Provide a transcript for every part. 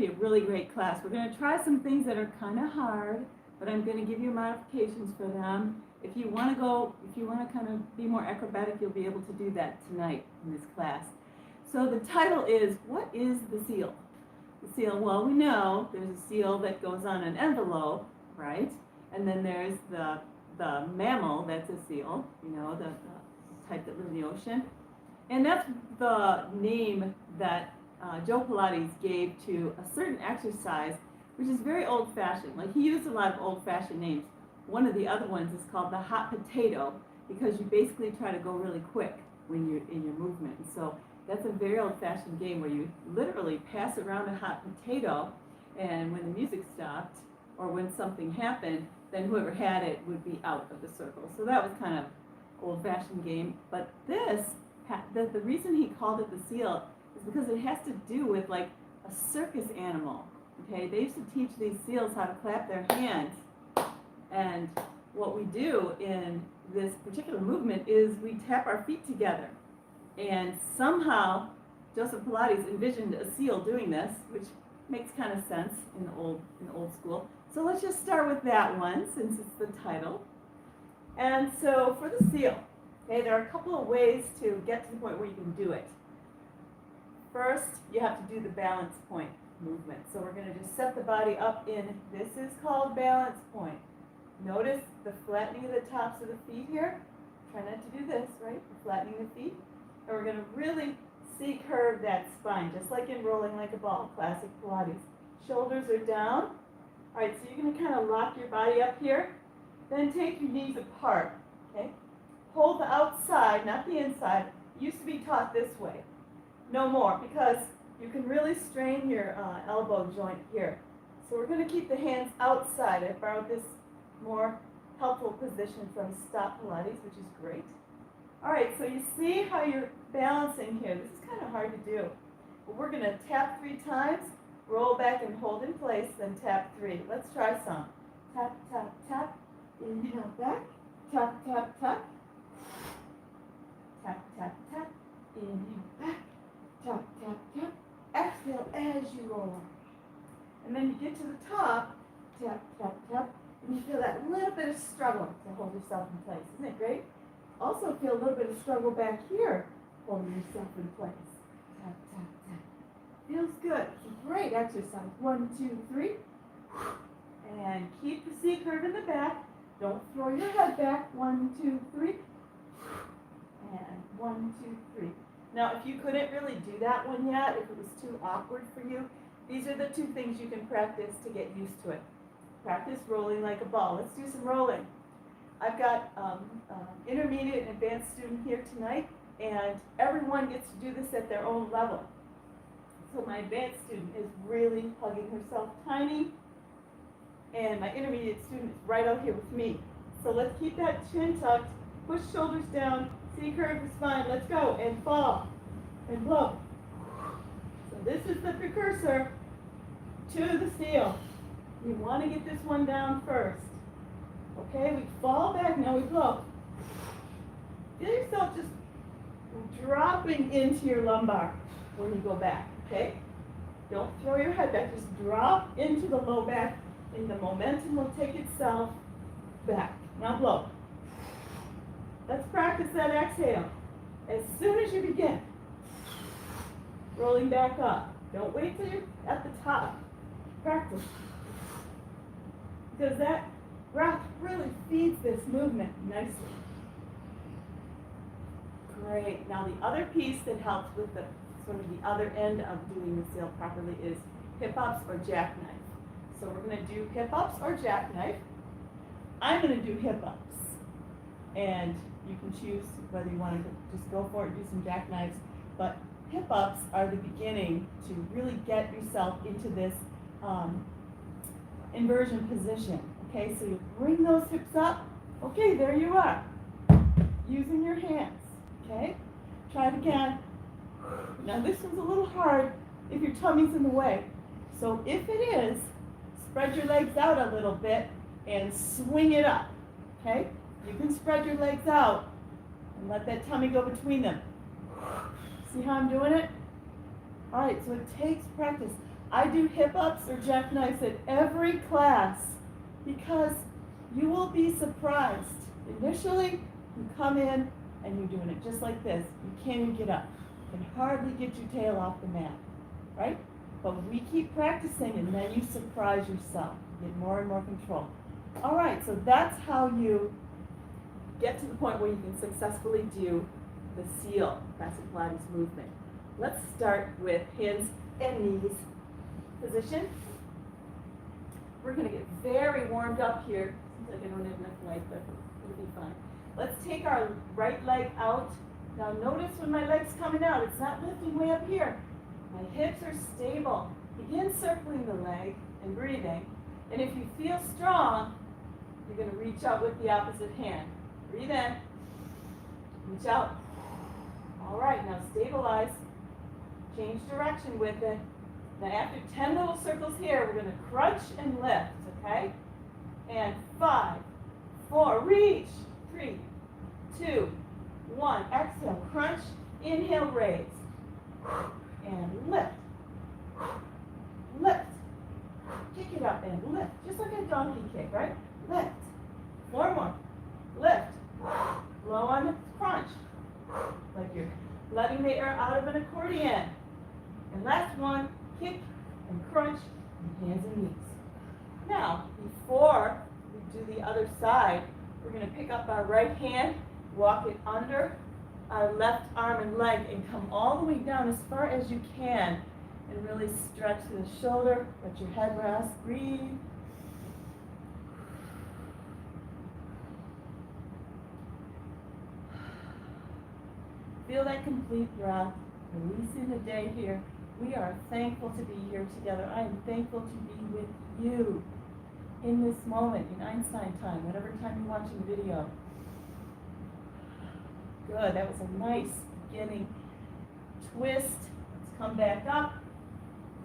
Be a really great class. We're going to try some things that are kind of hard, but I'm going to give you modifications for them. If you want to kind of be more acrobatic, you'll be able to do that tonight in this class. So the title is, what is the seal? The seal, well, we know there's a seal that goes on an envelope, right? And then there's the mammal that's a seal, you know, the type that live in the ocean. And that's the name that Joe Pilates gave to a certain exercise, which is very old-fashioned. Like, he used a lot of old-fashioned names. One of the other ones is called the hot potato, because you basically try to go really quick when you're in your movement. And so that's a very old-fashioned game where you literally pass around a hot potato, and when the music stopped or when something happened, then whoever had it would be out of the circle. So that was kind of old-fashioned game. But this, the reason he called it the seal is because it has to do with like a circus animal. Okay, they used to teach these seals how to clap their hands, and what we do in this particular movement is we tap our feet together. And somehow Joseph Pilates envisioned a seal doing this, which makes kind of sense in old school. So let's just start with that one, since it's the title. And so for the seal, okay, there are a couple of ways to get to the point where you can do it. First, you have to do the balance point movement. So we're going to just set the body up in, this is called balance point. Notice the flattening of the tops of the feet here. Try not to do this, right? Flattening the feet. And we're going to really C-curve that spine, just like in rolling like a ball, classic Pilates. Shoulders are down. All right, so you're going to kind of lock your body up here. Then take your knees apart, okay? Hold the outside, not the inside. It used to be taught this way. No more, because you can really strain your elbow joint here. So we're going to keep the hands outside. I borrowed this more helpful position from Stop Pilates, which is great. All right, so you see how you're balancing here. This is kind of hard to do. But we're going to tap 3 times, roll back and hold in place, then tap 3. Let's try some. Tap, tap, tap. Inhale back. Tap, tap, tap. Tap, tap, tap. Inhale back. Tap, tap, tap. Exhale as you roll. And then you get to the top. Tap, tap, tap. And you feel that little bit of struggle to hold yourself in place. Isn't it great? Also feel a little bit of struggle back here, holding yourself in place. Tap, tap, tap. Feels good. It's a great exercise. 1, 2, 3. And keep the C curve in the back. Don't throw your head back. 1, 2, 3. And 1, 2, 3. Now, if you couldn't really do that one yet, if it was too awkward for you, these are the 2 things you can practice to get used to it. Practice rolling like a ball. Let's do some rolling. I've got intermediate and advanced student here tonight, and everyone gets to do this at their own level. So my advanced student is really hugging herself tiny, and my intermediate student is right out here with me. So let's keep that chin tucked, push shoulders down, C-curve the spine, let's go, and fall, and blow. So this is the precursor to the seal. We want to get this one down first. Okay, we fall back, now we blow. Feel yourself just dropping into your lumbar when you go back, okay? Don't throw your head back, just drop into the low back, and the momentum will take itself back. Now blow. Let's practice that exhale. As soon as you begin, rolling back up. Don't wait till you're at the top. Practice. Because that breath really feeds this movement nicely. Great. Now the other piece that helps with the sort of the other end of doing the seal properly is hip-ups or jackknife. So we're going to do hip-ups or jackknife. I'm going to do hip-ups. And you can choose whether you want to just go for it, do some jackknives. But hip-ups are the beginning to really get yourself into this inversion position. Okay, so you bring those hips up. Okay, there you are. Using your hands. Okay, try it again. Now this one's a little hard if your tummy's in the way. So if it is, spread your legs out a little bit and swing it up. Okay, you can spread your legs out and let that tummy go between them. See how I'm doing it? All right, so it takes practice. I do hip-ups or jackknives at every class because you will be surprised. Initially, you come in and you're doing it just like this. You can't even get up. You can hardly get your tail off the mat, right? But we keep practicing and then you surprise yourself. You get more and more control. All right, so that's how you get to the point where you can successfully do the seal, classic Pilates movement. Let's start with hands and knees position. We're going to get very warmed up here. Seems like I don't have enough light, but it'll be fine. Let's take our right leg out. Now notice when my leg's coming out, it's not lifting way up here. My hips are stable. Begin circling the leg and breathing. And if you feel strong, you're going to reach out with the opposite hand. Breathe in. Reach out. All right, now stabilize. Change direction with it. Now after 10 little circles here, we're going to crunch and lift, okay? And 5, 4, reach. 3, 2, 1. Exhale, crunch. Inhale, raise. And lift. Lift. Kick it up and lift. Just like a donkey kick, right? Lift. 4 more. Lift. Blow on the crunch. Like you're letting the air out of an accordion. And last one, kick and crunch and hands and knees. Now, before we do the other side, we're going to pick up our right hand, walk it under our left arm and leg, and come all the way down as far as you can. And really stretch the shoulder, let your head rest, breathe. Feel that complete breath, releasing the day here. We are thankful to be here together. I am thankful to be with you in this moment, in Einstein time, whatever time you're watching the video. Good, that was a nice beginning twist. Let's come back up,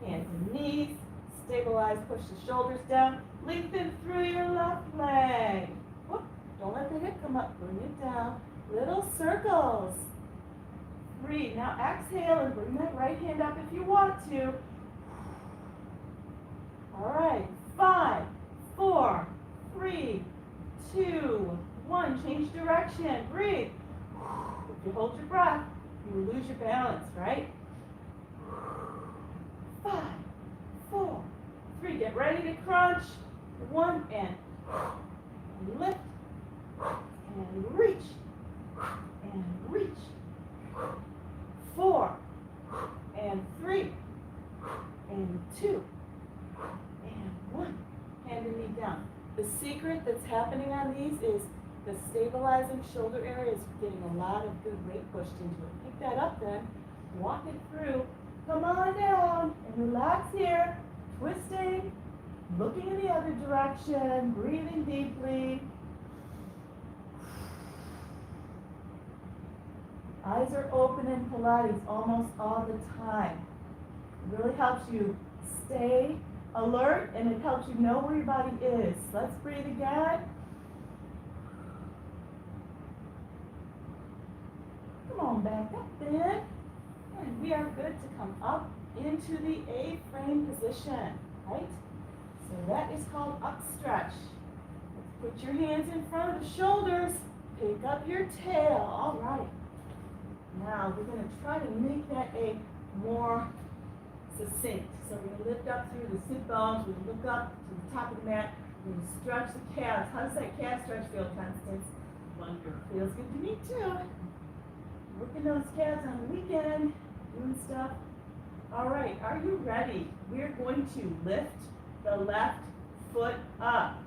hands and knees, stabilize, push the shoulders down, lengthen through your left leg. Whoop. Don't let the hip come up, bring it down. Little circles. 3, now exhale and bring that right hand up if you want to. All right, 5, 4, 3, 2, 1. Change direction, breathe. If you hold your breath, you will lose your balance, right? 5, 4, 3, get ready to crunch. 1, and lift, and reach, and reach. 4, and 3, and 2, and 1. Hand and knee down. The secret that's happening on these is the stabilizing shoulder area is getting a lot of good weight pushed into it. Pick that up then, walk it through, come on down, and relax here, twisting, looking in the other direction, breathing deeply. Eyes are open in Pilates almost all the time. It really helps you stay alert and it helps you know where your body is. Let's breathe again. Come on back up then. And we are good to come up into the A-frame position, right? So that is called up stretch. Put your hands in front of the shoulders. Pick up your tail. All right. Now we're going to try to make that a more succinct. So we're going to lift up through the sit bones. We're going to look up to the top of the mat. We're going to stretch the calves. How does that calf stretch feel, Constance? Wonderful. Feels good to me too. Working those calves on the weekend, doing stuff. All right, are you ready? We're going to lift the left foot up.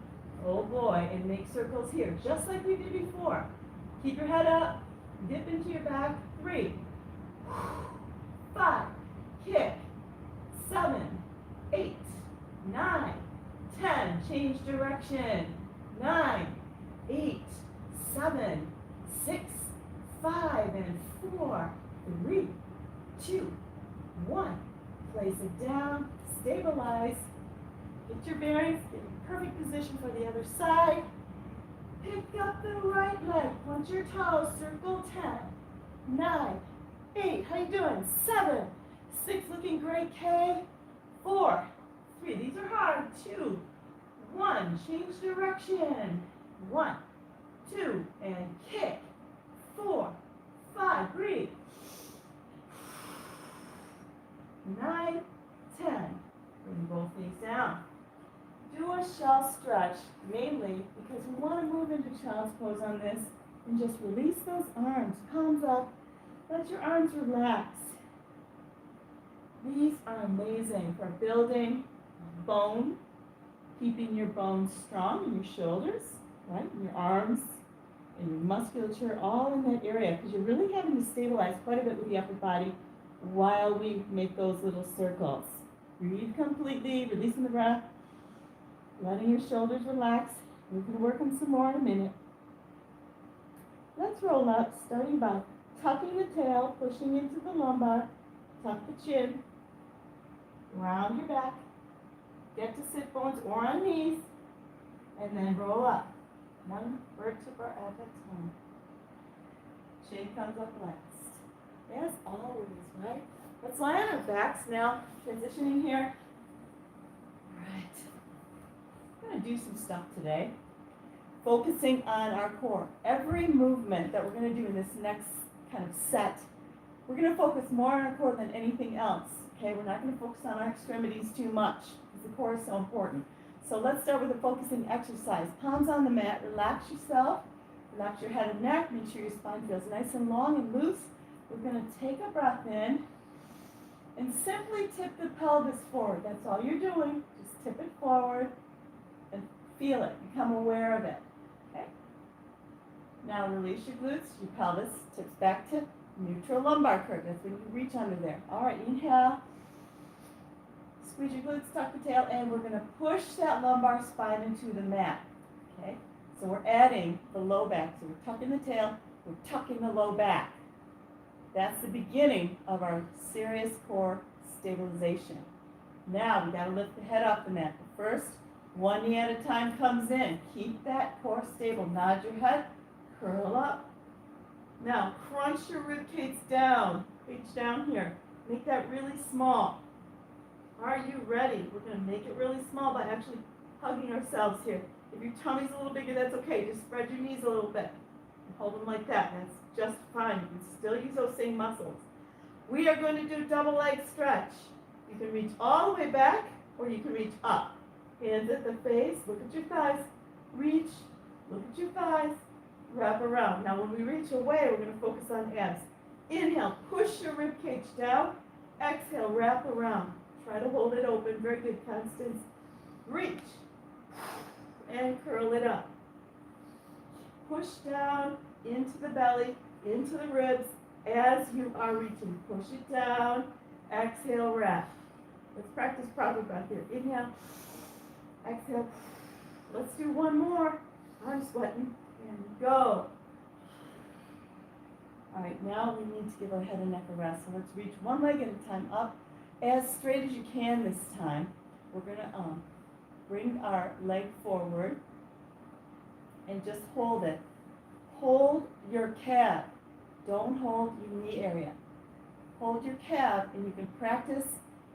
Oh boy, and make circles here, just like we did before. Keep your head up, dip into your back. 3, 5, kick, 7, 8, 9, 10. Change direction. 9, 8, 7, 6, 5, and 4, 3, 2, 1. Place it down, stabilize, get your bearings, get in perfect position for the other side. Pick up the right leg, point your toes, circle 10, 9, 8, how you doing? 7, 6, looking great, K, 4, 3, these are hard, 2, 1, change direction, 1, 2, and kick, 4, 5, breathe, 9, 10, bring both knees down. Do a shell stretch, mainly because we want to move into child's pose on this, and just release those arms, palms up, let your arms relax. These are amazing for building bone, keeping your bones strong in your shoulders, right, in your arms, and your musculature, all in that area, because you're really having to stabilize quite a bit with the upper body while we make those little circles. Breathe completely, releasing the breath, letting your shoulders relax. We're going to work on some more in a minute. Let's roll up, starting by tucking the tail, pushing into the lumbar, tuck the chin, round your back, get to sit bones or on knees, and then roll up. One vertebra at a time. Chin comes up last. As always, right? Let's lie on our backs now, transitioning here. All right. I'm going to do some stuff today, focusing on our core. Every movement that we're going to do in this next kind of set, we're going to focus more on our core than anything else. Okay, we're not going to focus on our extremities too much because the core is so important. So let's start with a focusing exercise. Palms on the mat, relax yourself, relax your head and neck, make sure your spine feels nice and long and loose. We're going to take a breath in and simply tip the pelvis forward. That's all you're doing. Just tip it forward and feel it, become aware of it. Okay? Now release your glutes, your pelvis tips back to neutral lumbar curve. That's when you reach under there. All right, inhale. Squeeze your glutes, tuck the tail, and we're going to push that lumbar spine into the mat. Okay? So we're adding the low back. So we're tucking the tail, we're tucking the low back. That's the beginning of our serious core stabilization. Now we got to lift the head off the mat. But first, one knee at a time comes in. Keep that core stable. Nod your head, curl up. Now crunch your rib cage down. Reach down here. Make that really small. Are you ready? We're going to make it really small by actually hugging ourselves here. If your tummy's a little bigger, that's okay. Just spread your knees a little bit. And hold them like that. That's just fine. You can still use those same muscles. We are going to do double leg stretch. You can reach all the way back or you can reach up. Hands at the face. Look at your thighs. Reach. Look at your thighs. Wrap around. Now when we reach away, we're going to focus on abs. Inhale. Push your rib cage down. Exhale. Wrap around. Try to hold it open. Very good, Constance. Reach. And curl it up. Push down into the belly, into the ribs as you are reaching. Push it down. Exhale, wrap. Let's practice proper breath here. Inhale. Exhale. Let's do one more. I'm sweating. And go. All right, now we need to give our head and neck a rest. So let's reach one leg at a time up as straight as you can this time. We're going to bring our leg forward and just hold it. Hold your calf. Don't hold your knee area. Hold your calf and you can practice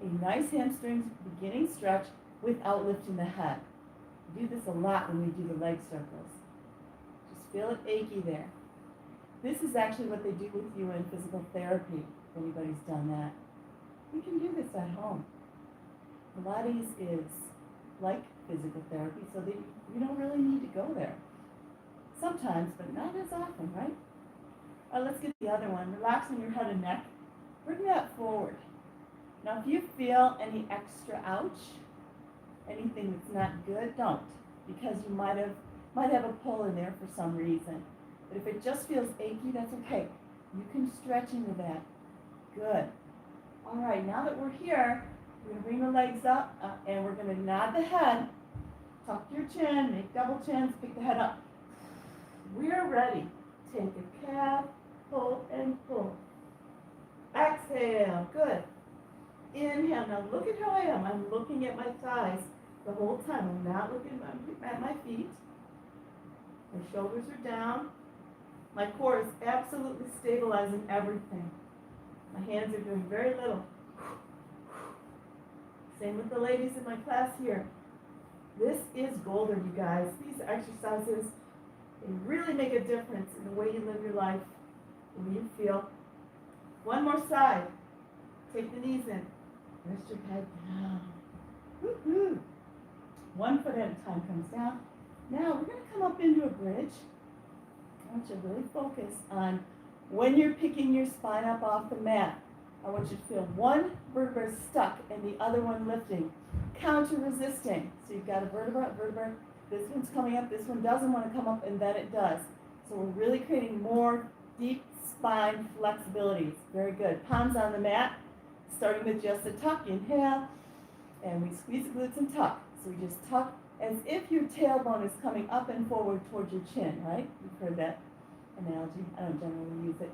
a nice hamstrings beginning stretch without lifting the head. We do this a lot when we do the leg circles. Just feel it achy there. This is actually what they do with you in physical therapy, if anybody's done that. You can do this at home. Pilates is like physical therapy, so that you don't really need to go there. Sometimes, but not as often, right? All right, let's get the other one. Relaxing your head and neck. Bring that forward. Now, if you feel any extra ouch, anything that's not good, don't, because you might have a pull in there for some reason. But if it just feels achy, that's okay. You can stretch into that. Good. All right, now that we're here, we're going to bring the legs up, and we're going to nod the head, tuck your chin, make double chins, pick the head up. We're ready. Take a calf, pull, and pull. Exhale. Good. Inhale. Now look at how I am. I'm looking at my thighs the whole time. I'm not looking at my feet. My shoulders are down. My core is absolutely stabilizing everything. My hands are doing very little. Same with the ladies in my class here. This is golden, you guys. These exercises, they really make a difference in the way you live your life, the way you feel. One more side. Take the knees in. Rest your head down. Woo-hoo. 1 foot at a time comes down. Now we're going to come up into a bridge. I want you to really focus on when you're picking your spine up off the mat. I want you to feel one vertebra stuck and the other one lifting. Counter resisting. So you've got a vertebra. This one's coming up, this one doesn't want to come up, and then it does. So we're really creating more deep spine flexibility. Very good. Palms on the mat, starting with just a tuck. Inhale, and we squeeze the glutes and tuck. So we just tuck as if your tailbone is coming up and forward towards your chin, right? You've heard that analogy. I don't generally use it.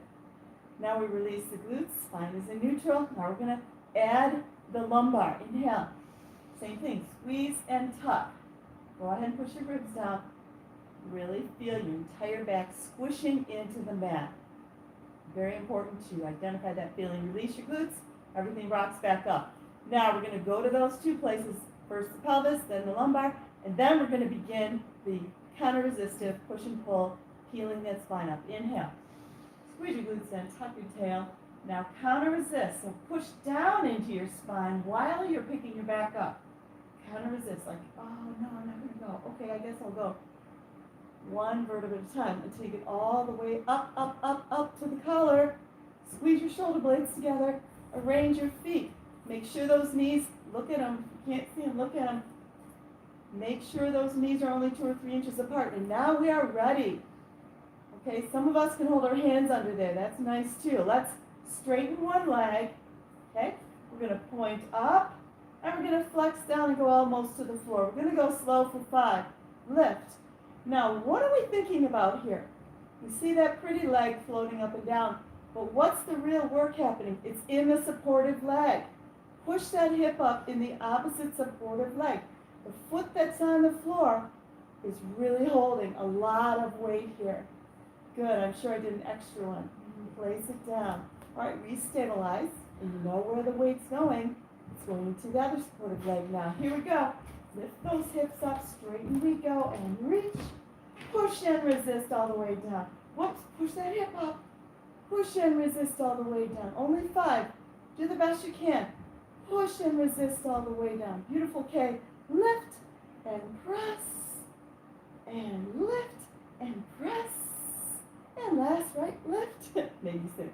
Now we release the glutes, spine is in neutral. Now we're going to add the lumbar. Inhale. Same thing, squeeze and tuck. Go ahead and push your ribs down. Really feel your entire back squishing into the mat. Very important to identify that feeling. Release your glutes, everything rocks back up. Now we're going to go to those two places. First the pelvis, then the lumbar, and then we're going to begin the counter-resistive push and pull, peeling that spine up. Inhale. Squeeze your glutes in, tuck your tail. Now counter-resist, so push down into your spine while you're picking your back up. Counter-resist, like, oh no, I'm not going to go. Okay, I guess I'll go. One vertebra at a time until you get all the way up to the collar. Squeeze your shoulder blades together. Arrange your feet. Make sure those knees, look at them. If you can't see them, look at them. Make sure those knees are only 2 or 3 inches apart. And now we are ready. Okay, some of us can hold our hands under there. That's nice too. Let's straighten one leg. Okay, we're going to point up. And we're going to flex down and go almost to the floor. We're going to go slow for 5. Lift. Now, what are we thinking about here? You see that pretty leg floating up and down. But what's the real work happening? It's in the supportive leg. Push that hip up in the opposite supportive leg. The foot that's on the floor is really holding a lot of weight here. Good. I'm sure I did an extra one. Place it down. All right, restabilize. And you know where the weight's going. It's going to the other supportive leg now. Here we go. Lift those hips up, straighten we go, and reach. Push and resist all the way down. Whoops, push that hip up. Push and resist all the way down. Only 5. Do the best you can. Push and resist all the way down. Beautiful, K. Lift and press. And lift and press. And last, right, lift. Maybe 6.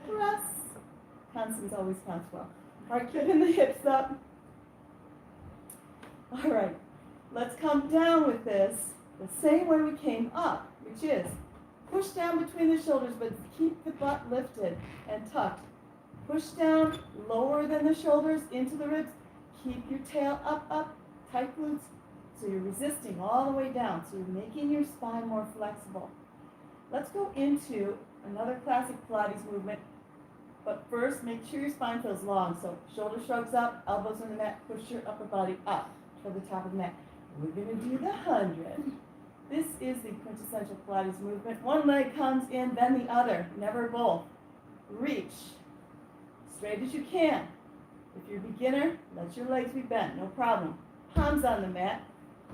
Press. Constance always counts well. All right, keeping the hips up. All right, let's come down with this the same way we came up, which is push down between the shoulders, but keep the butt lifted and tucked. Push down, lower than the shoulders, into the ribs. Keep your tail up, tight glutes. So you're resisting all the way down. So you're making your spine more flexible. Let's go into another classic Pilates movement. But first, make sure your spine feels long. So shoulder shrugs up, elbows on the mat, push your upper body up to the top of the mat. We're going to do the 100. This is the quintessential Pilates movement. One leg comes in, then the other, never both. Reach, straight as you can. If you're a beginner, let your legs be bent, no problem. Palms on the mat,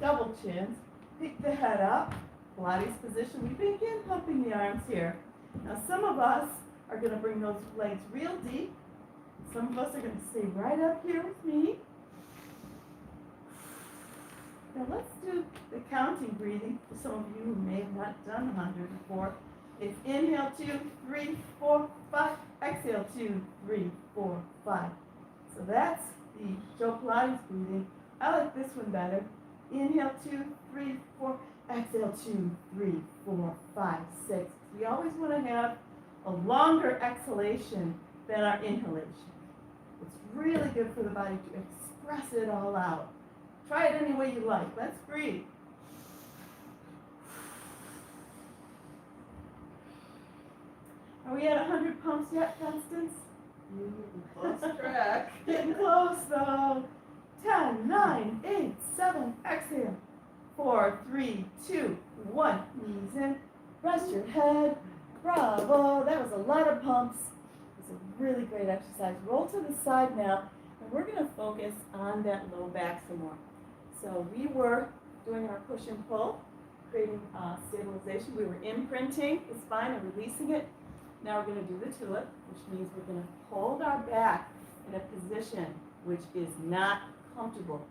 double chins, pick the head up, Pilates position. We begin pumping the arms here. Now some of us are going to bring those legs real deep. Some of us are going to stay right up here with me. Now let's do the counting breathing for some of you who may have not done 100 before. It's inhale 2, 3, 4, 5. Exhale 2, 3, 4, 5. So that's the Joe Pilates breathing. I like this one better. Inhale 2, 3, 4. Exhale 2, 3, 4, 5, 6. We always want to have a longer exhalation than our inhalation. It's really good for the body to express it all out. Try it any way you like. Let's breathe. Are we at 100 pumps yet, Constance? Close track. Getting close though. 10, 9, 8, 7, exhale. 4, 3, 2, 1. Knees in. Rest your head. Bravo. That was a lot of pumps. It's a really great exercise. Roll to the side now. And And we're going to focus on that low back some more. So we were doing our push and pull, creating stabilization. We were imprinting the spine and releasing it. Now we're going to do the tulip, which means we're going to hold our back in a position which is not comfortable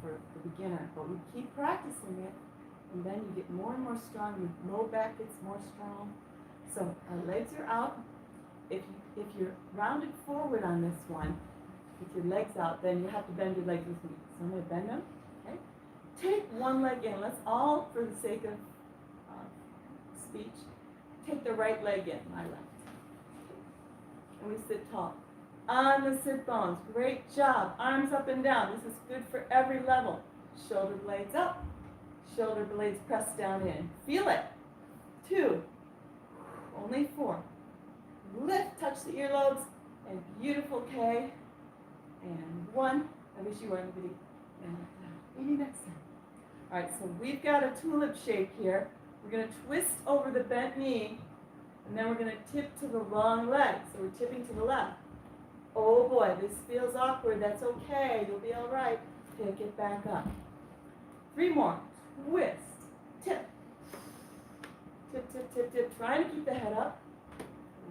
for the beginner. But we keep practicing it, and then you get more and more strong. Your low back gets more strong. So our legs are out. If you're rounded forward on this one, with your legs out, then you have to bend your legs with me. So I'm going to bend them. Okay. Take one leg in. Let's all, for the sake of speech, take the right leg in, my left. And we sit tall. On the sit bones. Great job. Arms up and down. This is good for every level. Shoulder blades up. Shoulder blades pressed down in. Feel it. 2. Only 4. Lift, touch the earlobes, and beautiful K. And 1. I wish you were anybody. And maybe next time. All right, so we've got a tulip shape here. We're going to twist over the bent knee, and then we're going to tip to the long leg. So we're tipping to the left. Oh boy, this feels awkward. That's okay. You'll be all right. Pick it back up. 3 more. Twist. Tip. Tip, tip, tip, tip. Trying to keep the head up.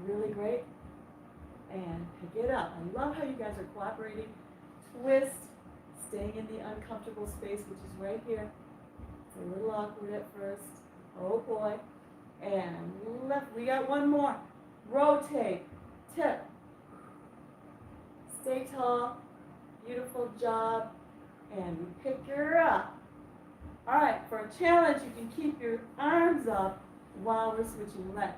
Really great. And pick it up. I love how you guys are cooperating. Twist. Staying in the uncomfortable space, which is right here. It's a little awkward at first. Oh boy. And left. We got 1 more. Rotate. Tip. Stay tall. Beautiful job. And we pick her up. All right, for a challenge, you can keep your arms up while we're switching legs.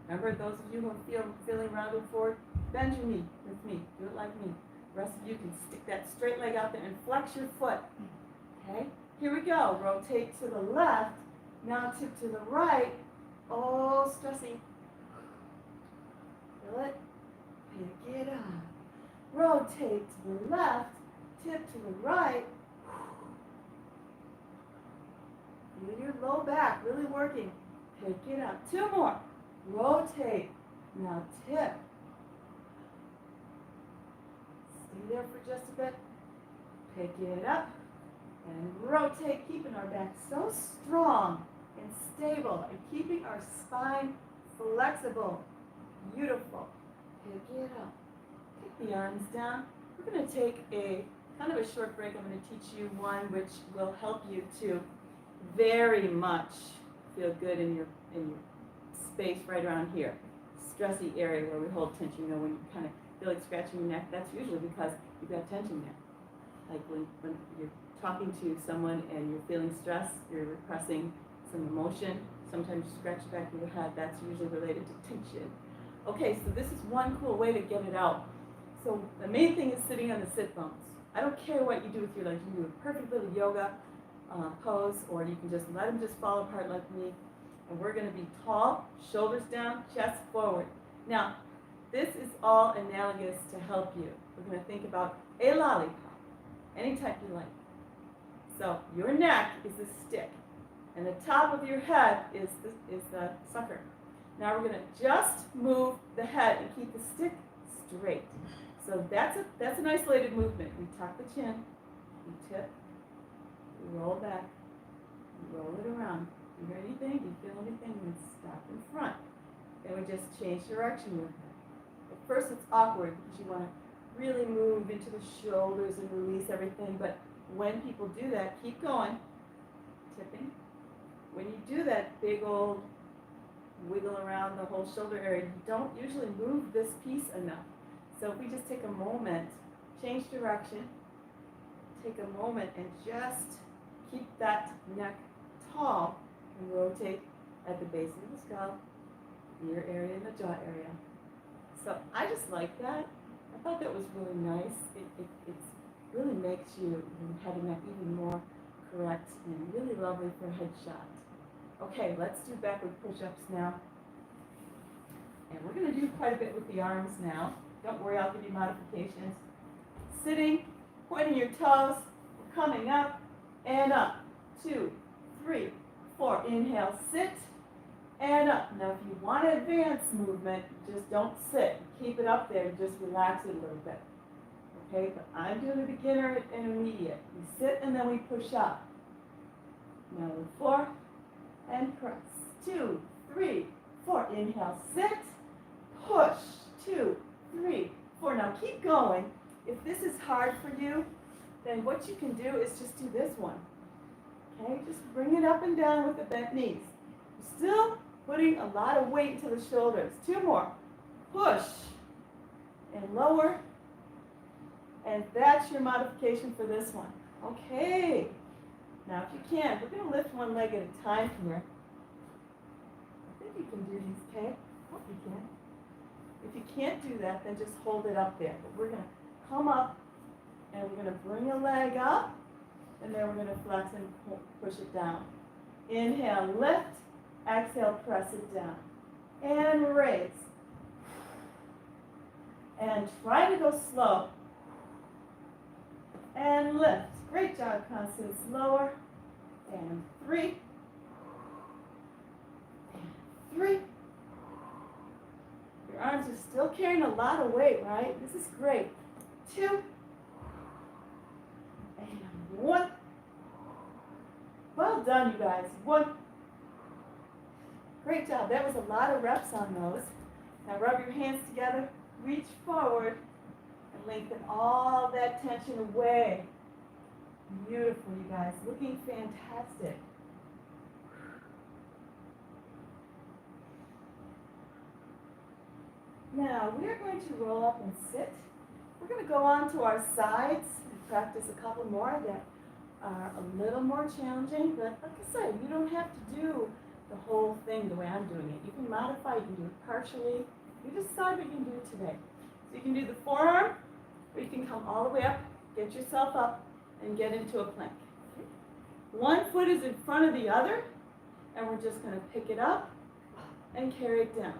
Remember, those of you who are feeling rounded forward, bend your knee with me. Do it like me. The rest of you can stick that straight leg out there and flex your foot. Okay, here we go. Rotate to the left. Now tip to the right. Oh, stressy. Feel it? Pick it up. Rotate to the left. Tip to the right. Feel your low back really working. Pick it up. 2 more. Rotate. Now tip. Stay there for just a bit. Pick it up. And rotate, keeping our back so strong and stable and keeping our spine flexible. Beautiful. Pick it up. Pick the arms down. We're going to take a kind of a short break. I'm going to teach you one which will help you to very much feel good in your space right around here. Stressy area where we hold tension. You know, when you kind of feel like scratching your neck, that's usually because you've got tension there. Like when you're talking to someone and you're feeling stress, you're repressing some emotion, sometimes you scratch the back of your head, that's usually related to tension. Okay, so this is one cool way to get it out. So the main thing is sitting on the sit bones. I don't care what you do with your legs. You can do a perfect little yoga pose, or you can just let them just fall apart like me. And we're going to be tall, shoulders down, chest forward. Now, this is all analogous to help you. We're going to think about a lollipop, any type you like. So your neck is the stick, and the top of your head is the sucker. Now we're going to just move the head and keep the stick straight. So that's an isolated movement. We tuck the chin, we tip, we roll back, we roll it around. Do you hear anything? Do you feel anything? Then stop in front. Then we just change direction with it. At first it's awkward because you want to really move into the shoulders and release everything, but when people do that, keep going, tipping. When you do that big old wiggle around the whole shoulder area, you don't usually move this piece enough. So if we just take a moment, change direction, take a moment and just keep that neck tall and rotate at the base of the skull, ear area and the jaw area. So I just like that. I thought that was really nice. It really makes your head and neck even more correct and really lovely for a headshot. Okay, let's do backward push-ups now. And we're going to do quite a bit with the arms now. Don't worry, I'll give you modifications. Sitting, pointing your toes, we're coming up and up. 2, 3, 4. Inhale, sit, and up. Now, if you want to advance movement, just don't sit. Keep it up there. Just relax it a little bit. Okay, but I'm doing a beginner and intermediate. We sit and then we push up. Now the floor and press. 2, 3, 4. Inhale, sit, push. 2, 3, 4. Now keep going. If this is hard for you, then what you can do is just do this one. Okay, just bring it up and down with the bent knees. You're still putting a lot of weight into the shoulders. 2 more. Push and lower. And that's your modification for this one. Okay. Now if you can, we're going to lift one leg at a time here. I think you can do these, okay? Hope you can. If you can't do that, then just hold it up there. But we're going to come up and we're going to bring a leg up and then we're going to flex and push it down. Inhale, lift. Exhale, press it down. And raise. And try to go slow. And lift. Great job, Constance. Lower. And 3. And 3. Your arms are still carrying a lot of weight, right? This is great. 2. And 1. Well done, you guys. 1. Great job. That was a lot of reps on those. Now rub your hands together. Reach forward. And lengthen all that tension away. Beautiful, you guys. Looking fantastic. Now, we are going to roll up and sit. We're going to go on to our sides and practice a couple more that are a little more challenging. But like I said, you don't have to do the whole thing the way I'm doing it. You can modify, you can do it partially. You decide what you can do today. So you can do the forearm, or you can come all the way up, get yourself up, and get into a plank. Okay. One foot is in front of the other, and we're just going to pick it up and carry it down.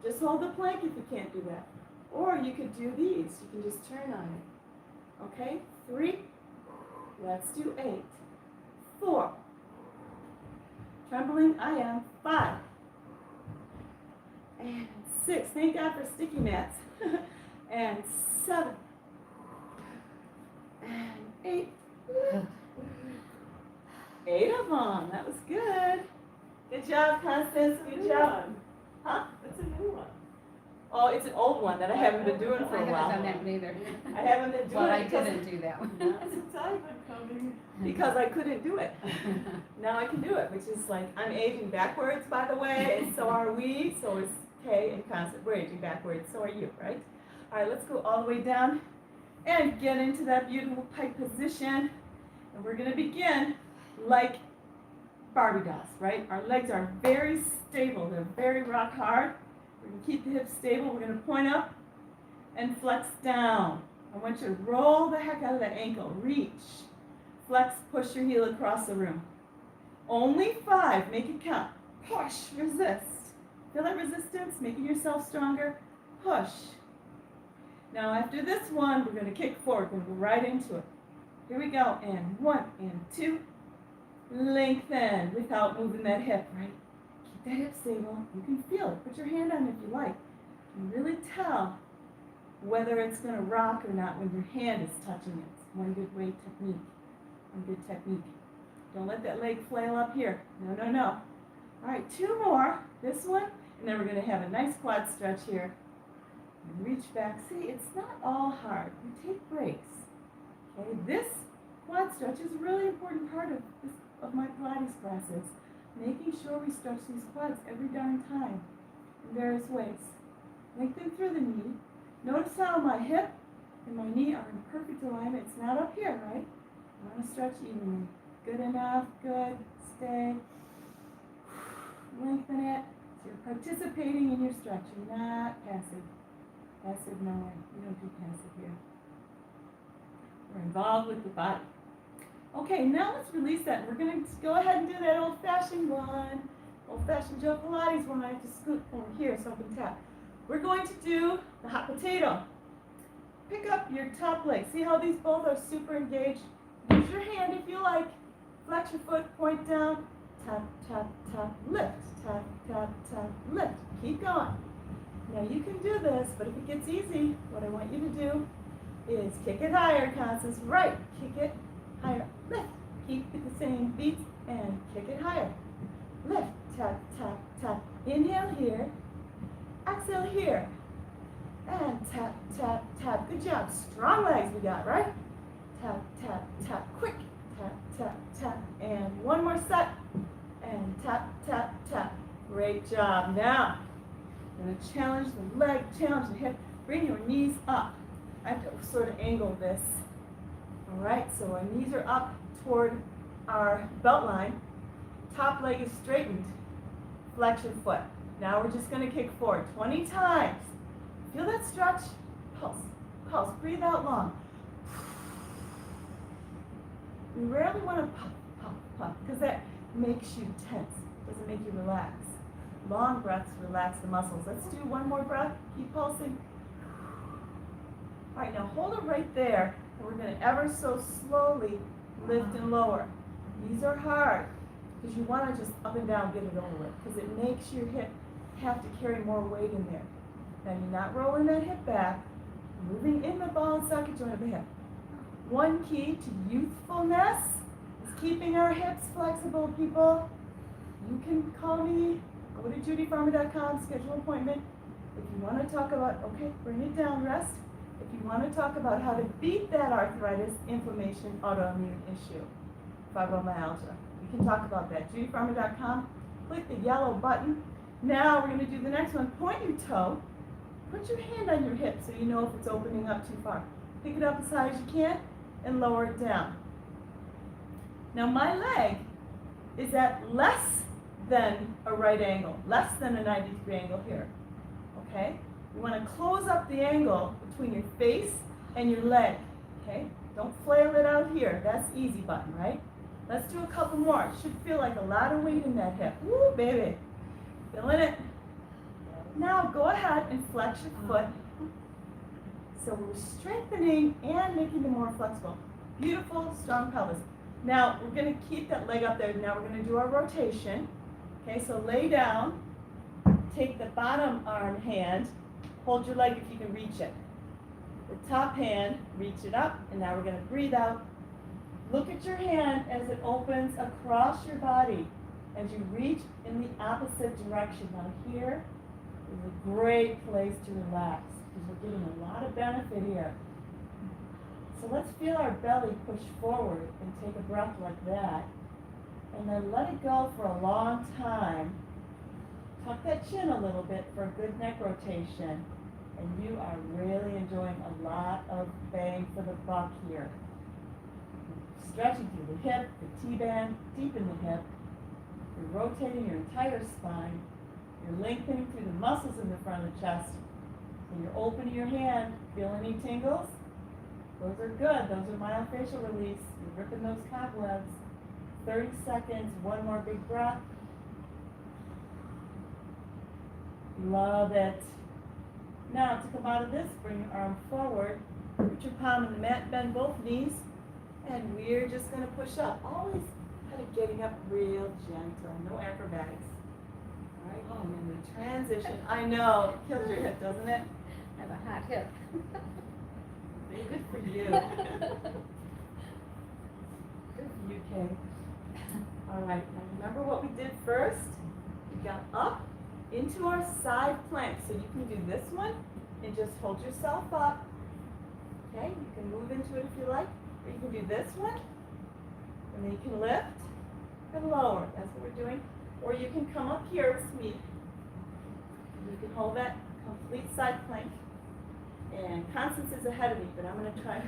Just hold the plank if you can't do that. Or you could do these. You can just turn on it. Okay? 3. Let's do 8. 4. Trembling, I am. 5. And 6. Thank God for sticky mats. And 7. And 8. 8 of them. That was good. Good job, Constance. Good job. Huh? That's a new one. Oh, it's an old one that I haven't been doing for a while. I haven't done that one either. I haven't been doing Well, I it because didn't do that one. Since I've been coming. because I couldn't do it. Now I can do it, which is like, I'm aging backwards, by the way, and so are we. So is Kay and Constance. We're aging backwards. So are you, right? All right, let's go all the way down and get into that beautiful pike position. And we're going to begin like Barbie dolls, right? Our legs are very stable. They're very rock hard. We're going to keep the hips stable. We're going to point up and flex down. I want you to roll the heck out of that ankle. Reach. Flex, push your heel across the room. Only 5. Make it count. Push, resist. Feel that resistance, making yourself stronger. Push. Now after this one, we're going to kick forward. We're going to go right into it. Here we go. And 1 and 2. Lengthen without moving that hip, right? Keep that hip stable. You can feel it. Put your hand on it if you like. You can really tell whether it's going to rock or not when your hand is touching it. It's one good way technique. One good technique. Don't let that leg flail up here. No, no, no. All right, 2 more. This one, and then we're going to have a nice quad stretch here. And reach back. See, it's not all hard. You take breaks. Okay, this quad stretch is a really important part of my Pilates classes. Making sure we stretch these quads every darn time in various ways. Lengthen through the knee. Notice how my hip and my knee are in perfect alignment. It's not up here, right? I want to stretch evenly. Good enough. Good. Stay. Lengthen it. So you're participating in your stretch. You're not passive. Passive, no way. We don't do passive here. We're involved with the body. Okay, now let's release that. We're going to go ahead and do that old-fashioned one. Old-fashioned Joe Pilates one. I have to scoot over here so I can tap. We're going to do the hot potato. Pick up your top leg. See how these both are super engaged? Use your hand if you like. Flex your foot, point down, tap, tap, tap, lift, tap, tap, tap, lift. Keep going. Now you can do this, but if it gets easy, what I want you to do is kick it higher, Constance. Right, kick it higher, lift. Keep it the same beats and kick it higher. Lift, tap, tap, tap. Inhale here, exhale here. And tap, tap, tap. Good job. Strong legs we got, right? Tap, tap, tap. Quick. Tap, tap, tap. And one more set. And tap, tap, tap. Great job. Now, I'm going to challenge the leg, challenge the hip. Bring your knees up. I have to sort of angle this. All right, so our knees are up toward our belt line. Top leg is straightened. Flex your foot. Now we're just going to kick forward 20 times. Feel that stretch? Pulse, pulse. Breathe out long. You rarely want to puff, puff, puff, because that makes you tense. Doesn't make you relax. Long breaths relax the muscles. Let's do one more breath. Keep pulsing. All right, now hold it right there, and we're going to ever so slowly lift and lower. These are hard, because you want to just up and down get it over with, because it makes your hip have to carry more weight in there. Now you're not rolling that hip back, moving in the ball and socket joint of the hip. One key to youthfulness is keeping our hips flexible, people. You can call me, go to JudyFarmer.com, schedule an appointment. If you want to talk about, okay, bring it down, rest. If you want to talk about how to beat that arthritis, inflammation, autoimmune issue, fibromyalgia, we can talk about that. JudyFarmer.com, click the yellow button. Now we're going to do the next one. Point your toe. Put your hand on your hip so you know if it's opening up too far. Pick it up as high as you can and lower it down. Now my leg is at less than a right angle, less than a 90-degree angle here. Okay? You want to close up the angle between your face and your leg. Okay? Don't flail it out here. That's easy button, right? Let's do a couple more. It should feel like a lot of weight in that hip. Woo, baby. Feeling it? Now go ahead and flex your foot. So we're strengthening and making it more flexible. Beautiful, strong pelvis. Now we're going to keep that leg up there. Now we're going to do our rotation. Okay, so lay down. Take the bottom arm hand. Hold your leg if you can reach it. The top hand, reach it up. And now we're going to breathe out. Look at your hand as it opens across your body as you reach in the opposite direction. Now here is a great place to relax because we're getting a lot of benefit here. So let's feel our belly push forward and take a breath like that. And then let it go for a long time. Tuck that chin a little bit for a good neck rotation. And you are really enjoying a lot of bang for the buck here. Stretching through the hip, the T-band, deep in the hip. You're rotating your entire spine. You're lengthening through the muscles in the front of the chest. And you're opening your hand. Feel any tingles? Those are good. Those are myofascial release. You're ripping those cobwebs. 30 seconds. One more big breath. Love it. Now to come out of this, bring your arm forward. Put your palm in the mat. Bend both knees. And we're just going to push up. Always kind of getting up real gentle. No acrobatics. All right, and then we transition. I know, it kills your hip, doesn't it? I have a hot hip. Good for you. Good for you, Kay. All right, now remember what we did first? We got up into our side plank. So you can do this one and just hold yourself up. Okay, you can move into it if you like. Or you can do this one, and then you can lift and lower. That's what we're doing. Or you can come up here with me. You can hold that complete side plank. And Constance is ahead of me, but I'm going to try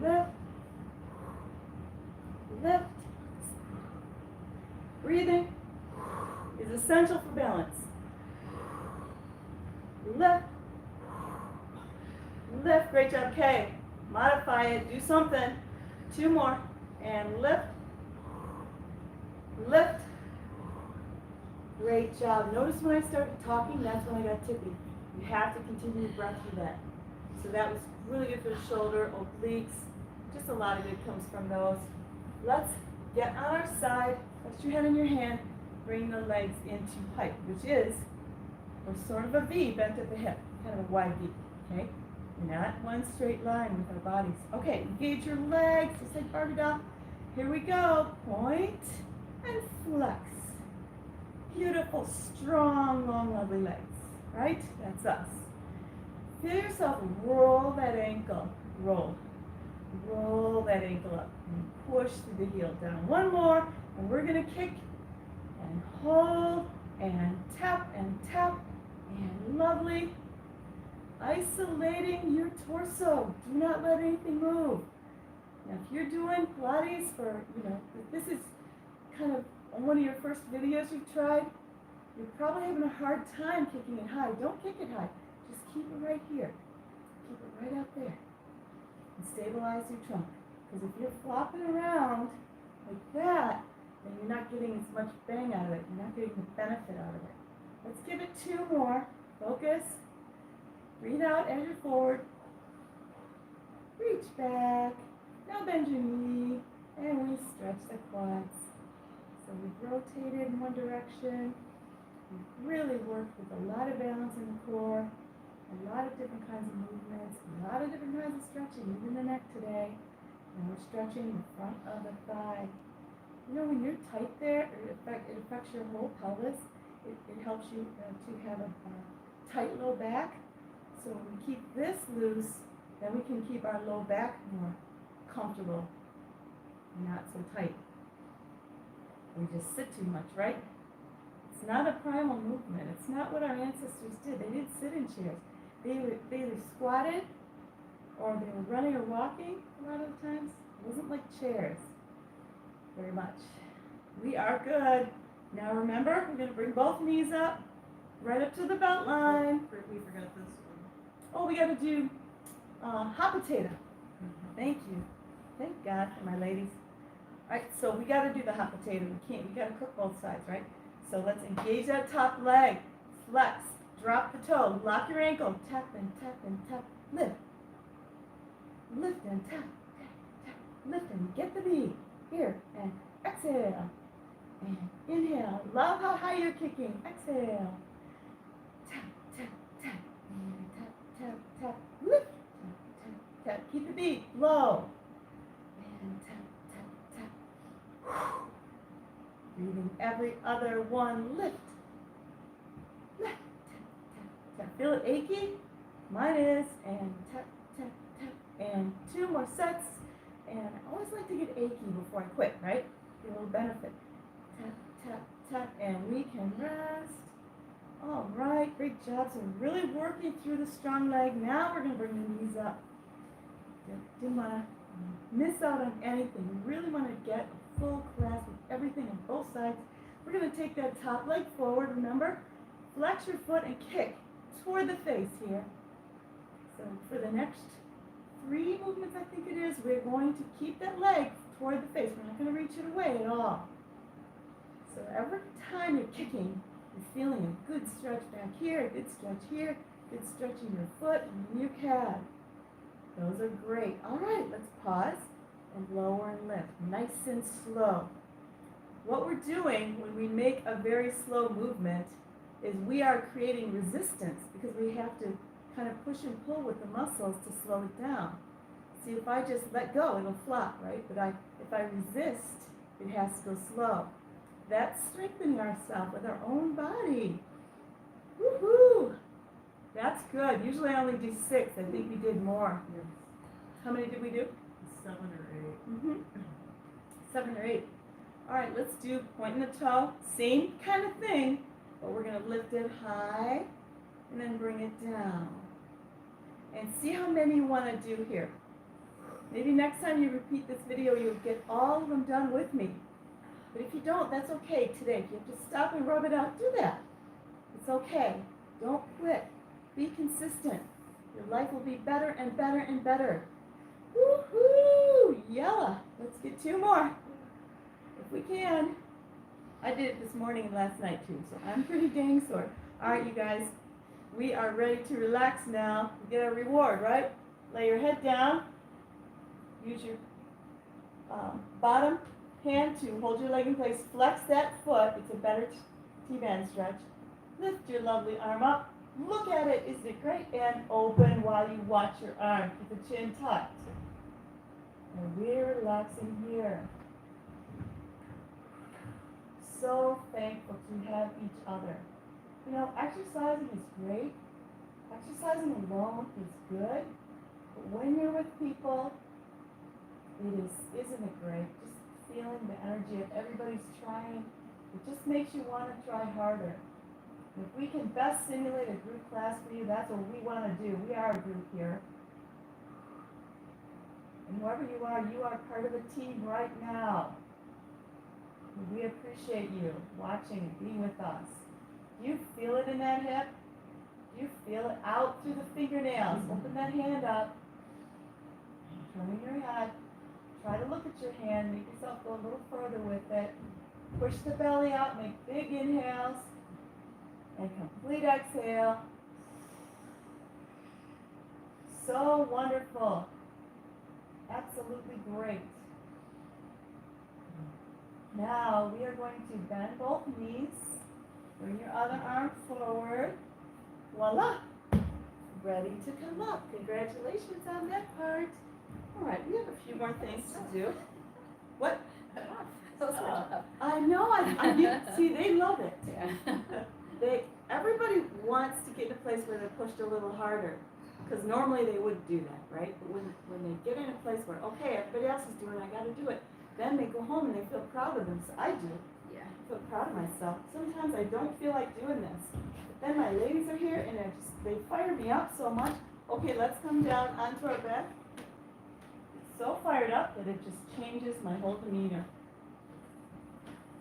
lift, lift. Breathing is essential for balance. Lift, lift. Great job, Kay. Modify it. Do something. 2 more. And lift, lift. Great job. Notice when I started talking, that's when I got tippy. You have to continue to breath through that. So that was really good for the shoulder, obliques. Just a lot of good comes from those. Let's get on our side. Rest your head in your hand. bring the legs into pike, which is, we're sort of a V bent at the hip, kind of a wide V, okay? We're not one straight line with our bodies. Okay, engage your legs, just like Barbie doll. Here we go. Point and flex. Beautiful, strong, long, lovely legs, right? That's us. Feel yourself roll that ankle. Roll. Roll that ankle up and push through the heel down. One more, and we're gonna kick and hold and tap and lovely. Isolating your torso. Do not let anything move. Now, if you're doing Pilates for, if this is kind of one of your first videos you've tried, you're probably having a hard time kicking it high. Don't kick it high. Just keep it right here. Keep it right out there. And stabilize your trunk. Because if you're flopping around like that, then you're not getting as much bang out of it. You're not getting the benefit out of it. Let's give it 2 more. Focus. Breathe out as you're forward. Reach back. Now bend your knee. And we stretch the quads. So we've rotated in one direction. We've really worked with a lot of balance in the core. A lot of different kinds of movements. A lot of different kinds of stretching, even the neck today. And we're stretching the front of the thigh. When you're tight there, it affects your whole pelvis. It helps you to have a tight low back. So when we keep this loose, then we can keep our low back more comfortable and not so tight. We just sit too much, right? It's not a primal movement. It's not what our ancestors did. They didn't sit in chairs. They either squatted or they were running or walking a lot of the times. It wasn't like chairs very much. We are good. Now remember, we're going to bring both knees up, right up to the belt line. We forgot this one. Oh, we got to do hot potato. Thank you. Thank God for my ladies. All right, so we got to do the hot potato. We got to cook both sides, right? So let's engage that top leg. Flex. Drop the toe. Lock your ankle. Tap and tap and tap. Lift. Lift and tap. Tap, tap. Lift and get the beat. Here. And exhale. And inhale. Love how high you're kicking. Exhale. Tap, tap, tap. And tap, tap, tap. Lift. Tap, tap, tap. Keep the beat low. And tap, tap, tap. Whew. Breathing every other one. Lift. Lift. Tap, tap, tap. Feel it achy? Mine is. And tap, tap, tap. And 2 more sets. And I always like to get achy before I quit, right? Get a little benefit. Tap, tap, tap. And we can rest. All right. Great job. So we're really working through the strong leg. Now we're going to bring the knees up. Didn't want to miss out on anything. We really want to get a full grasp of everything on both sides. We're going to take that top leg forward, remember? Flex your foot and kick toward the face here. So for the next 3 movements, I think it is, we're going to keep that leg toward the face. We're not going to reach it away at all. So every time you're kicking, you're feeling a good stretch back here, a good stretch here, good stretch in your foot and in your calf. Those are great. All right, let's pause and lower and lift. Nice and slow. What we're doing when we make a very slow movement is we are creating resistance because we have to kind of push and pull with the muscles to slow it down. See, if I just let go, it'll flop, right? But if I resist, it has to go slow. That's strengthening ourselves with our own body. Woohoo! That's good. Usually I only do 6. I think we did more. Yes. How many did we do? 7 or 8. 7 or 8. All right, let's do pointing the toe. Same kind of thing, but we're going to lift it high and then bring it down. And see how many you want to do here. Maybe next time you repeat this video, you'll get all of them done with me. But if you don't, that's okay today. If you have to stop and rub it out, do that. It's okay. Don't quit. Be consistent. Your life will be better and better and better. Woohoo! Yella! Let's get 2 more. If we can. I did it this morning and last night too, so I'm pretty dang sore. All right, you guys. We are ready to relax now. We get our reward, right? Lay your head down. Use your bottom Hand 2, hold your leg in place, flex that foot, it's a better T-band stretch. Lift your lovely arm up, look at it, isn't it great? And open while you watch your arm, keep the chin tucked. And we're relaxing here. So thankful to have each other. You know, exercising is great. Exercising alone is good. But when you're with people, isn't it great? Just feeling the energy of everybody's trying, it just makes you want to try harder. And if we can best simulate a group class for you, that's what we want to do. We are a group here. And whoever you are part of a team right now. And we appreciate you watching and being with us. Do you feel it in that hip? Do you feel it out through the fingernails? Open that hand up. Turning your head. Try to look at your hand. Make yourself go a little further with it. Push the belly out. Make big inhales. And complete exhale. So wonderful. Absolutely great. Now we are going to bend both knees. Bring your other arm forward. Voila. Ready to come up. Congratulations on that part. All right, we have a few more things to do. What? I know. See, they love it. Yeah. Everybody wants to get in a place where they're pushed a little harder, because normally they wouldn't do that, right? But when they get in a place where, okay, everybody else is doing it, I got to do it, then they go home and they feel proud of them. So I do. Yeah. I feel proud of myself. Sometimes I don't feel like doing this, but then my ladies are here and they fire me up so much. Okay, let's come down onto our back. It's so fired up that it just changes my whole demeanor.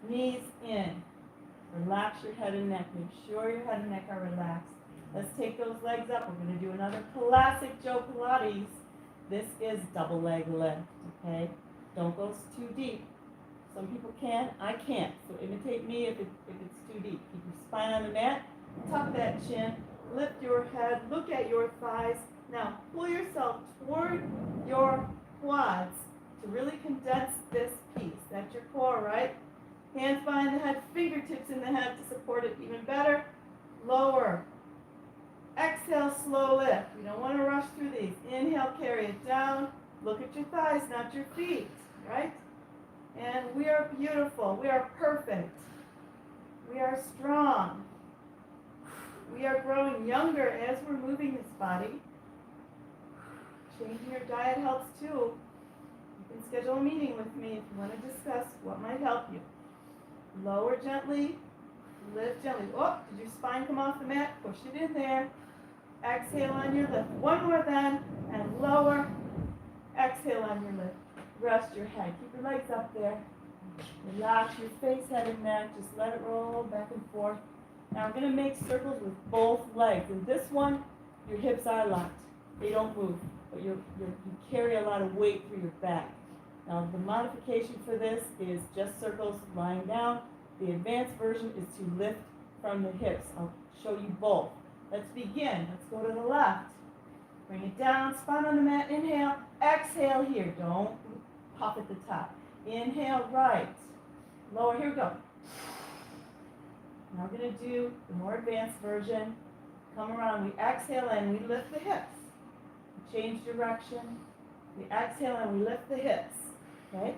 Knees in. Relax your head and neck. Make sure your head and neck are relaxed. Let's take those legs up. We're going to do another classic Joe Pilates. This is double leg lift, okay? Don't go too deep. Some people can, I can't. So imitate me if it's too deep. Keep your spine on the mat. Tuck that chin. Lift your head. Look at your thighs. Now, pull yourself toward your quads to really condense this piece. That's your core, right? Hands behind the head, fingertips in the head to support it even better. Lower. Exhale, slow lift. We don't want to rush through these. Inhale, carry it down. Look at your thighs, not your feet, right? And we are beautiful. We are perfect. We are strong. We are growing younger as we're moving this body. Changing your diet helps too. You can schedule a meeting with me if you want to discuss what might help you. Lower gently, lift gently. Oh, did your spine come off the mat? Push it in there. Exhale on your lift. One more then, and lower. Exhale on your lift. Rest your head. Keep your legs up there. Relax your face, head, and neck. Just let it roll back and forth. Now I'm going to make circles with both legs. In this one, your hips are locked. They don't move, but you carry a lot of weight through your back. Now the modification for this is just circles lying down. The advanced version is to lift from the hips. I'll show you both. Let's begin. Let's go to the left. Bring it down, spine on the mat. Inhale, exhale here. Don't puff at the top. Inhale, right. Lower, here we go. Now we're going to do the more advanced version. Come around, we exhale and we lift the hips. Change direction. We exhale and we lift the hips. Okay?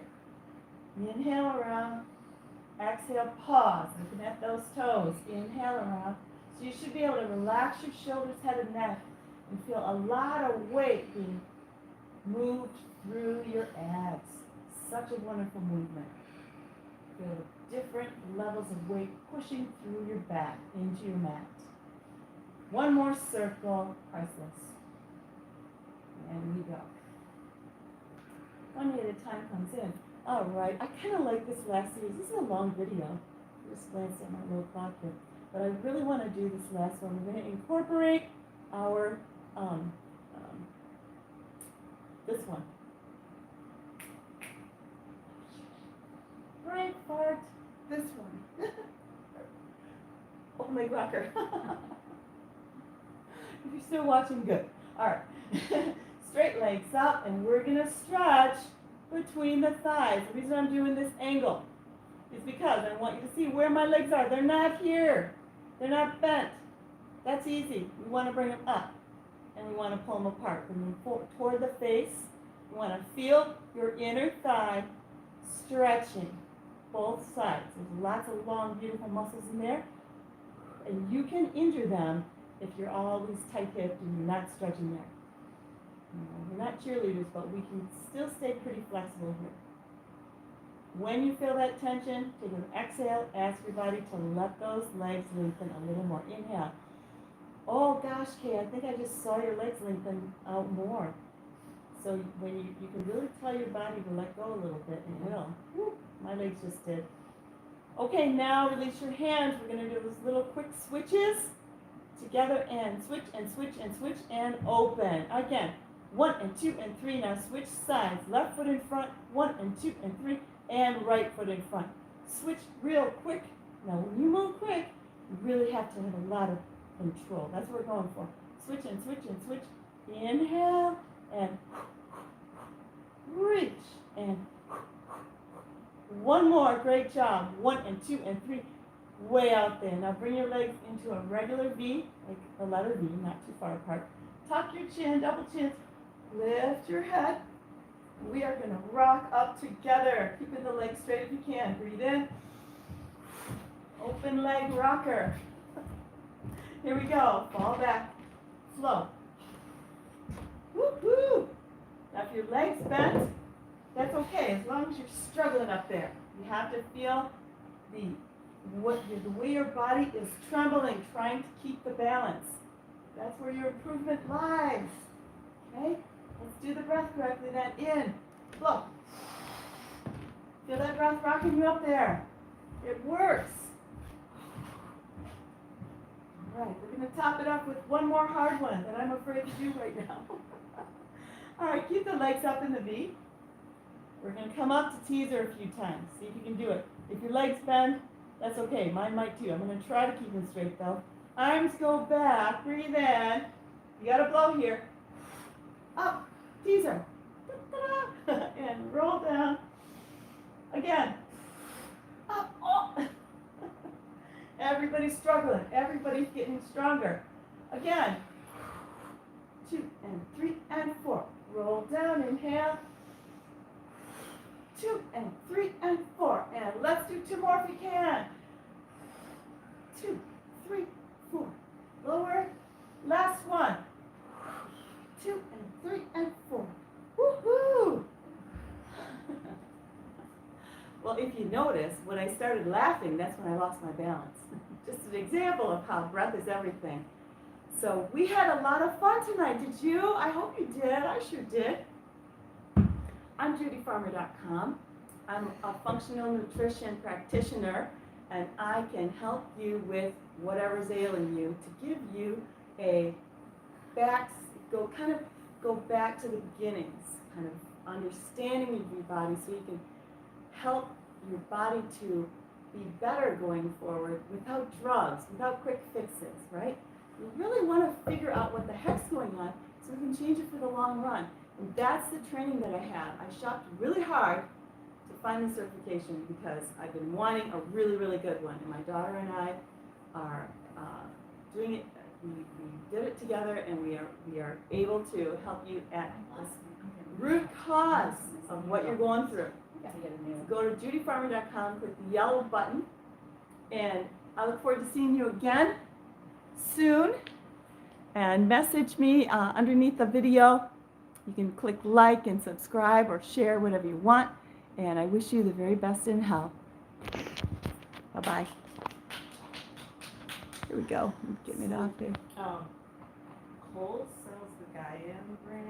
Inhale around. Exhale, pause. Looking at those toes. Inhale around. So you should be able to relax your shoulders, head, and neck and feel a lot of weight being moved through your abs. Such a wonderful movement. Feel different levels of weight pushing through your back into your mat. One more circle, priceless. And we go. One day at a time comes in. All right, I kind of like this last series. This is a long video. Just glanced at my little clock here. But I really want to do this last one. We're going to incorporate our, this one. Brain fart, this one. Oh, my rocker. If you're still watching, good. All right. Straight legs up, and we're going to stretch between the thighs. The reason I'm doing this angle is because I want you to see where my legs are. They're not here. They're not bent. That's easy. We want to bring them up, and we want to pull them apart. Bring them toward the face. You want to feel your inner thigh stretching both sides. There's lots of long, beautiful muscles in there, and you can injure them if you're always tight-hipped and you're not stretching there. We're not cheerleaders, but we can still stay pretty flexible here. When you feel that tension, take an exhale, ask your body to let those legs lengthen a little more. Inhale. Oh gosh, Kay, I think I just saw your legs lengthen out more. So when you can really tell your body to let go a little bit, and it will. Woo, my legs just did. Okay, now release your hands. We're going to do those little quick switches together, and switch and switch and switch and open. Again, 1 and 2 and 3. Now switch sides. Left foot in front, 1 and 2 and 3, and right foot in front. Switch real quick. Now when you move quick, you really have to have a lot of control. That's what we're going for. Switch and switch and switch. Inhale and reach and one more. Great job. 1 and 2 and 3. Way out there. Now bring your legs into a regular V, like a letter V, not too far apart. Tuck your chin, double chins. Lift your head. We are going to rock up together. Keeping the legs straight if you can. Breathe in. Open leg rocker. Here we go. Fall back. Flow. Woo-hoo. Now if your legs bent, that's okay, as long as you're struggling up there. You have to feel the way your body is trembling, trying to keep the balance. That's where your improvement lies. Okay? Let's do the breath correctly. Then in, flow. Feel that breath rocking you up there. It works. All right, we're going to top it up with one more hard one that I'm afraid to do right now. All right, keep the legs up in the V. We're going to come up to teaser a few times. See if you can do it. If your legs bend, that's okay. Mine might too. I'm going to try to keep them straight though. Arms go back. Breathe in. You got to blow here. Up. Teaser. And roll down. Again. Up. Oh. Everybody's struggling. Everybody's getting stronger. Again. 2 and 3 and 4. Roll down. Inhale. 2 and 3 and 4. And let's do 2 more if you can. 2, 3, 4. Lower. Last one. 2 and 3 and 4. Woohoo! Well, if you notice, when I started laughing, that's when I lost my balance. Just an example of how breath is everything. So we had a lot of fun tonight. Did you? I hope you did. I sure did. I'm JudyFarmer.com. I'm a functional nutrition practitioner, and I can help you with whatever's ailing you to give you a go back to the beginnings, kind of understanding of your body, so you can help your body to be better going forward without drugs, without quick fixes, right? You really want to figure out what the heck's going on so we can change it for the long run. And that's the training that I have. I shopped really hard to find the certification because I've been wanting a really, really good one. And my daughter and I are doing it. We did it together, and we are able to help you at this root cause of what you're going through. So go to JudyFarmer.com, click the yellow button, and I look forward to seeing you again soon. And message me underneath the video. You can click like and subscribe or share whatever you want. And I wish you the very best in health. Bye-bye. Here we go. I'm getting it off there. Cole sells the Guyan brand.